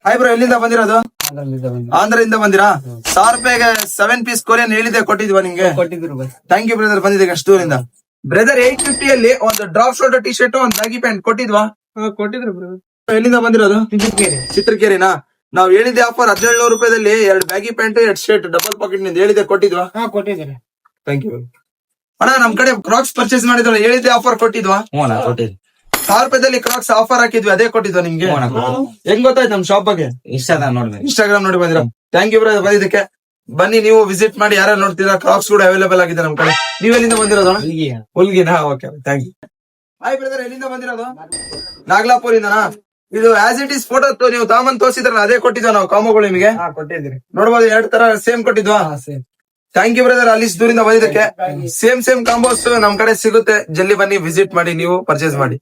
Hi bro, ಎಲ್ಲಿಂದ ಬಂದಿರೋದು? ಆಂಧ್ರದಿಂದ ಬಂದಿರಾ? 1000 ರೂಪಾಯಿಗೆ 7 ಪೀಸ್ ಕೊರಿಯನ್ ಹೇಳಿದೆ, ಕೊಟ್ಟಿದ್ವಾ ನಿಮ್ಗೆ? ಥ್ಯಾಂಕ್ ಯು ಬ್ರದರ್, ಬಂದಿದೆ ಅಷ್ಟು ದೂರಿಂದ. ಬ್ರದರ್ 850 ಅಲ್ಲಿ ಒಂದು ಡ್ರಾಪ್ ಶೋಲ್ಡರ್ ಟಿ ಶರ್ಟ್, ಒಂದು ಬ್ಯಾಗಿ ಪ್ಯಾಂಟ್ ಕೊಟ್ಟಿದ್ವಾ? ಕೊಟ್ಟಿದ್ರು ಬ್ರದರ್. ಎಲ್ಲಿಂದ ಬಂದಿರೋದು? ಚಿತ್ರಕೇರಿನಾ? ನಾವ್ ಹೇಳಿದ್ದೆ ಆಫರ್ 1700 ರೂಪಾಯಿದಲ್ಲಿ 2 baggy pant 2 shirt double pocket ನಿಂದ ಹೇಳಿದೆ, ಕೊಟ್ಟಿದ್ವಾ? ಕೊಟ್ಟಿದ್ದಾರೆ. ಥ್ಯಾಂಕ್ ಯು ಅಣ್ಣ. ನಮ್ ಕಡೆ ಕ್ರಾಕ್ಸ್ ಪರ್ಚೇಸ್ ಮಾಡಿದ್ರು, ಹೇಳಿದ್ದೆ ಆಫರ್ ಕೊಟ್ಟಿದ್ವಾ? 1000 ರೂಪಾಯಿದಲ್ಲಿ ಕ್ರಾಕ್ಸ್ ಆಫರ್ ಹಾಕಿದ್ವಿ, ಅದೇ ಕೊಟ್ಟಿದ್ವಾ ನಿಮ್ಗೆ? ಹೆಂಗ್ ಗೊತ್ತಾಯ್ತು ನಮ್ ಶಾಪ್ ಬಗ್ಗೆ? ಇನ್ಸ್ಟಾಗ್ರಾಮ್ ನೋಡಿ ಬಂದಿರಾ? ಥ್ಯಾಂಕ್ ಯು ಬ್ರದರ್ ಬಂದಿದ್ದಕ್ಕೆ. ಬನ್ನಿ ನೀವು ವಿಸಿಟ್ ಮಾಡಿ, ಯಾರು ನೋಡ್ತೀರಾ. ಕ್ರಾಕ್ಸ್ ಕೂಡ ಅವೈಲೇಬಲ್ ಆಗಿದೆ ನಮ್ ಕಡೆ. ನೀವ್ ಎಲ್ಲಿಂದ ಬಂದಿರೋದು? ಹುಲ್ಗಿನಾ? Okay, thank you. Hi brother, ಎಲ್ಲಿಂದ ಬಂದಿರೋದು? ನಾಗಲಾಪುರಿಂದನಾ? ಇದು ಆಸ್ ಇಟ್ ಇಸ್ ಫೋಟೋ ನೀವು ತಾಮನ್ ತೋರಿಸಿದ್ರಲ್ಲ, ಅದೇ ಕೊಟ್ಟಿದ್ವಾ ನಾವು ಕಾಂಬೋಗಳು ನಿಮಗೆ? ಕೊಟ್ಟಿದ್ದೀರಿ. ನೋಡ್ಬೋದು, 2 ತರ ಸೇಮ್ ಕೊಟ್ಟಿದ್ವಾ? ಥ್ಯಾಂಕ್ ಯು ಬ್ರದರ್, ಅಲ್ಲಿ ದೂರಿಂದ ಬಂದಿದ್ದಕ್ಕೆ. ಸೇಮ್ ಕಾಂಬೋಸ್ ನಮ್ ಕಡೆ ಸಿಗುತ್ತೆ, ಜಲ್ದಿ ಬನ್ನಿ ವಿಸಿಟ್ ಮಾಡಿ, ನೀವು ಪರ್ಚೇಸ್ ಮಾಡಿ.